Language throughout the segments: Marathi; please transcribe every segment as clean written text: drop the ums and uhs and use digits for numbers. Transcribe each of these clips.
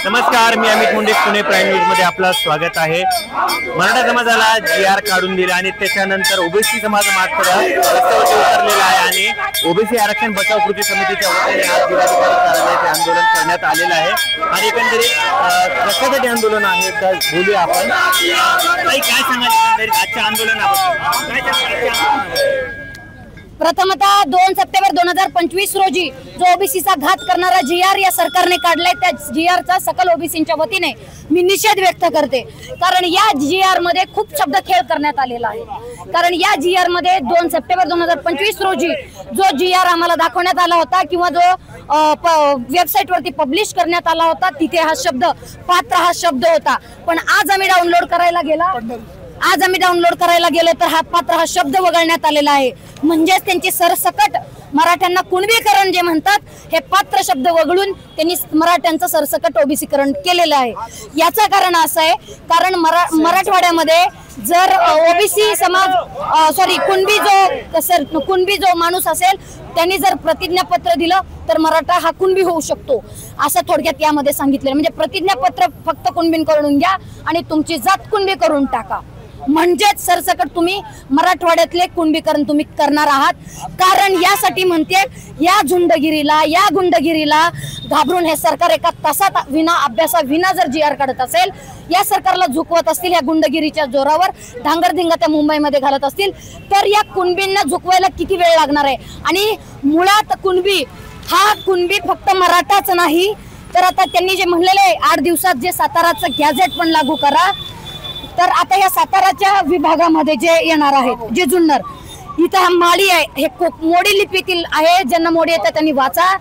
नमस्कार, मी अमित मुंडे, पुणे प्राईम न्यूज मध्ये आपलं स्वागत आहे। मराठा समाजाला GR काढून दिला आणि त्याच्यानंतर ओबीसी समाज मात्र रस्त्यावरती उतरलेला आहे आणि ओबीसी आरक्षण बचाव कृती समितीच्या वतीने आज जिल्हाधिकारी कार्यालयाचे आंदोलन करण्यात आलेलं आहे आणि एकंदरीत कशासाठी आंदोलन आहे तर बोलूया आपण। काय सांगाल एकंदरीत आजच्या आंदोलनाबद्दल? प्रथमतः 2 सप्टेंबर 2025 रोजी जो ओबीसीचा घात करणारा GR या सरकारने काढलाय त्या GRचा सकल ओबीसीच्या वतीने मी निषेध व्यक्त करते। कारण या GR मध्ये खूप शब्दखेळ करण्यात आलेला आहे। कारण या GR मध्ये 2 सप्टेंबर 2025 रोजी जो GR आम्हाला दाखवण्यात आला होता किंवा जो वेबसाईट वरती पब्लिश करण्यात आला होता तिथे हा शब्द पात्र हा शब्द होता, पण आज आम्ही डाउनलोड करायला गेलो तर हा पात्र हा शब्द वगळण्यात आलेला आहे। म्हणजे त्यांची सरसकट मराठ्यांना कुणबीकरण जे म्हणतात हे पात्र शब्द वगळून त्यांनी मराठ्यांचं सरसकट ओबीसीकरण केलेलं आहे। याचं कारण असं आहे कारण मराठवाड्यामध्ये जर ओबीसी समाज कुणबी जो माणूस असेल त्यांनी जर प्रतिज्ञापत्र दिलं तर मराठा हा कुणबी होऊ शकतो असं थोडक्यात यामध्ये सांगितलं। म्हणजे प्रतिज्ञापत्र फक्त कुणबींकडून घ्या आणि तुमची जात कुणबी करून टाका, म्हणजेच सरसकट तुम्ही मराठवाड्यातले कुणबीकरण तुम्ही करणार आहात। कारण यासाठी म्हणते या गुंडगिरीला घाबरून हे सरकार एका तासात विना अभ्यासा विना जर GR काढत असेल, या सरकारला झुकवत असतील, या गुंडगिरीच्या जोरावर धांगरधिंगा त्या मुंबईमध्ये घालत असतील तर या कुणबींना झुकवायला किती वेळ लागणार आहे। आणि मुळात कुणबी फक्त मराठाच नाही तर आता त्यांनी जे म्हणलेले आहे 8 दिवसात जे साताराचं गॅझेट पण लागू करा, तर आता या साताराच्या विभागामध्ये जे येणार आहेत जे जुन्नर इथं हा माळी आहे, हे मोडी लिपीतील आहे, ज्यांना मोडी येतं त्यांनी वाचा।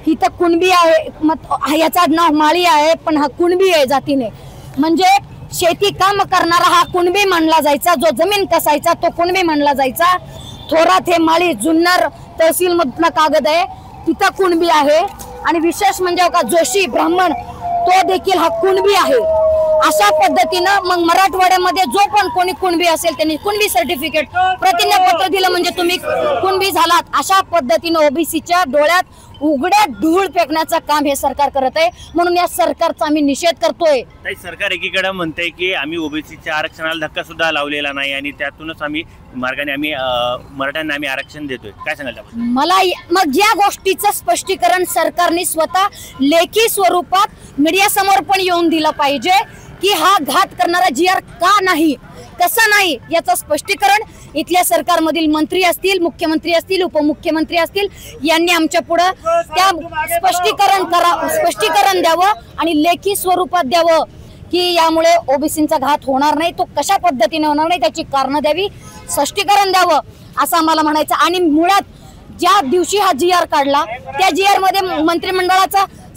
इथं कुणबी आहे, याचा नाव माळी आहे पण हा कुणबी आहे जातीने। म्हणजे शेती काम करणारा हा कुणबी मानला जायचा, जो जमीन कसायचा तो कुणबी मानला जायचा। थोरात हे माळी जुन्नर तहसील मधला कागद आहे, तिथं कुणबी आहे। आणि विशेष म्हणजे का जोशी ब्राह्मण तो देखील हा कुणबी आहे। अशा पद्धतीनं मग मराठवाड्यामध्ये जो पण कोणी कुणबी असेल त्यांनी कुणबी सर्टिफिकेट प्रतिज्ञापत्र दिलं म्हणजे तुम्ही कुणबी झालात। अशा पद्धतीनं ओबीसीच्या डोळ्यात उघड्या धूळ फेकण्याचं काम हे सरकार करत आहे, म्हणून या सरकारचा आम्ही निषेध करतोय। सरकार एकीकडे म्हणते की आम्ही ओबीसीच्या आरक्षणाला धक्का सुद्धा लावलेला नाही आणि त्यातूनच मराठ्यांना आम्ही आरक्षण देतोय, काय सांगाल? मला मग या गोष्टीचं स्पष्टीकरण सरकारने स्वतः लेखी स्वरूपात मीडिया समोर पण येऊन दिलं पाहिजे की हा घात करणारा GR का नाही, कसं नाही, याचं स्पष्टीकरण इथल्या सरकारमधील मंत्री असतील, मुख्यमंत्री असतील, उपमुख्यमंत्री असतील यांनी आमच्या पुढे त्या स्पष्टीकरण द्यावं आणि लेखी स्वरूपात द्यावं की यामुळे ओबीसींचा घात होणार नाही, तो कशा पद्धतीने होणार नाही त्याची कारणं द्यावी, स्पष्टीकरण द्यावं असं आम्हाला म्हणायचं। आणि मुळात ज्या दिवशी हा GR काढला त्या GR मध्ये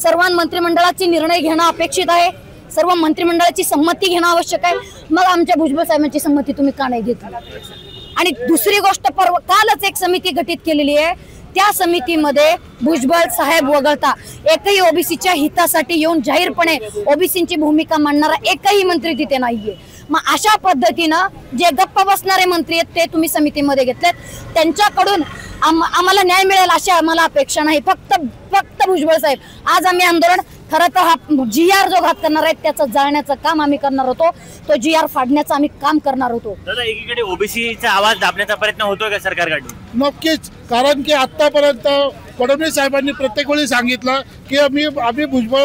सर्व मंत्रिमंडळाचे निर्णय घेणं अपेक्षित आहे, सर्व मंत्रिमंडळाची संमती घेणं आवश्यक आहे। मग आमच्या भुजबळ साहेबांची संमती तुम्ही का नाही घेतली? आणि दुसरी गोष्ट कालच एक समिती गठीत केलेली आहे, त्या समितीमध्ये भुजबळ साहेब वगळता एकही ओबीसीच्या हितासाठी येऊन जाहीरपणे ओबीसींची भूमिका मांडणारा एकही मंत्री तिथे नाहीये। मग अशा पद्धतीनं जे गप्प बसणारे मंत्री आहेत ते तुम्ही समितीमध्ये घेतलेत, त्यांच्याकडून आम्हाला न्याय मिळेल अशी आम्हाला अपेक्षा नाही, फक्त भुजबळ साहेब। आज आम्ही आंदोलन खरं तर हा GR जो घात करणार आहे त्याचं जाळण्याचं काम आम्ही करणार होतो, तो GR फाडण्याचं आम्ही काम करणार होतो। दादा, एकीकडे ओबीसीचा आवाज दाबण्याचा प्रयत्न होतोय का सरकारकडून? नक्कीच, कारण की आतापर्यंत फडणवीस साहेबांनी प्रत्येक वेळी सांगितलं की आम्ही भुजबळ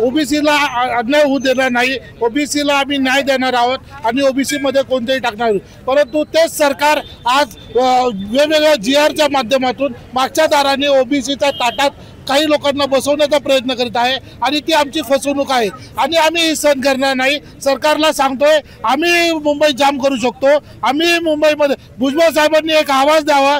ओबीसीला अन्याय होऊ देणार नाही, ओबीसीला आम्ही न्याय देणार आहोत आणि ओबीसी मध्ये कोणतेही टाकणार नाही। परंतु तेच सरकार आज वेगवेगळ्या GRच्या माध्यमातून मागच्या दाराने ओबीसीच्या ताटात काही लोकांना बसवण्याचा प्रयत्न करत आहे आणि ती आमची फसवणूक आहे आणि आम्ही सहन करणार नाही। सरकारला सांगतोय आम्ही मुंबई जाम करू शकतो, आम्ही मुंबईमध्ये भुजबळ साहेबांनी एक आवाज द्यावा,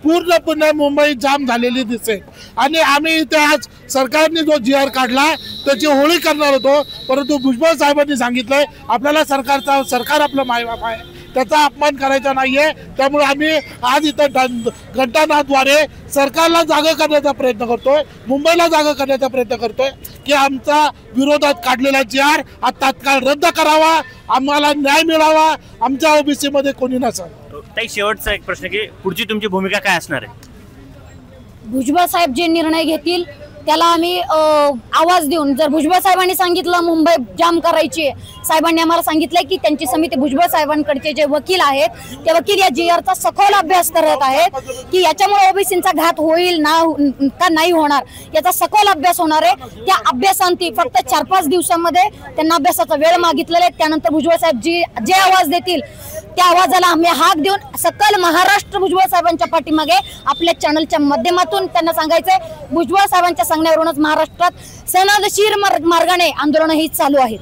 पूर्णपणे मुंबई जाम झालेली दिसते आणि आम्ही इथे आज सरकारने जो GR काढला त्याची होळी करणार होतो, परंतु भुजबळ साहेबांनी सांगितलंय आपल्याला सरकार आपलं मायबाप आहे त्याचा अपमान करायचा नाहीये. त्यामुळे आम्ही आज इथं घंटानादद्वारे सरकारला जागा करण्याचा प्रयत्न करतोय, मुंबईला जागा करण्याचा प्रयत्न करतोय की आमचा विरोधात काढलेला GR हा तात्काळ रद्द करावा, आम्हाला न्याय मिळावा, आमच्या ओबीसी मध्ये कोणी नसावं. ताई, शेवटचा एक प्रश्न की पुढची तुमची भूमिका काय असणार आहे? भुजबळ साहेब जे निर्णय घेतील त्याला आम्ही आवाज देऊन, जर भुजबळ साहेबांनी सांगितलं मुंबई जाम करायची, साहेबांनी आम्हाला सांगितलंय की त्यांची समिती भुजबळ साहेबांकडचे जे वकील आहेत ते वकील या GRचा सखोल अभ्यास करत आहेत की याच्यामुळे ओबीसींचा घात होईल ना का नाही होणार, याचा सखोल अभ्यास होणार आहे. त्या अभ्यासांती फक्त 4-5 दिवसांमध्ये त्यांना अभ्यासाचा वेळ मागितलेला आहे. त्यानंतर भुजबळ साहेब जे आवाज देतील त्या आवाजाला आम्ही हाक देऊन सकल महाराष्ट्र भुजबळ साहेबांच्या पाठीमागे आपल्या चॅनलच्या माध्यमातून त्यांना सांगायचंय, भुजबळ साहेबांच्या सांगण्यावरूनच महाराष्ट्रात सनदशीर मार्गाने आंदोलन ही चालू आहेत.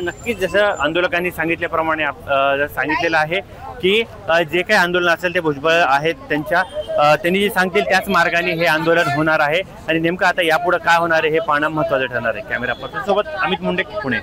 नक्कीच जसं आंदोलकांनी सांगितल्याप्रमाणे सांगितलेलं आहे की जे काही आंदोलन असेल ते भुजबळ आहेत त्यांनी जे सांगतील त्याच मार्गाने हे आंदोलन होणार आहे. आणि नेमकं आता यापुढे काय होणार आहे हे पाहणं महत्त्वाचं ठरणार आहे. कॅमेरा पर्सन सोबत अमित मुंडे, पुणे.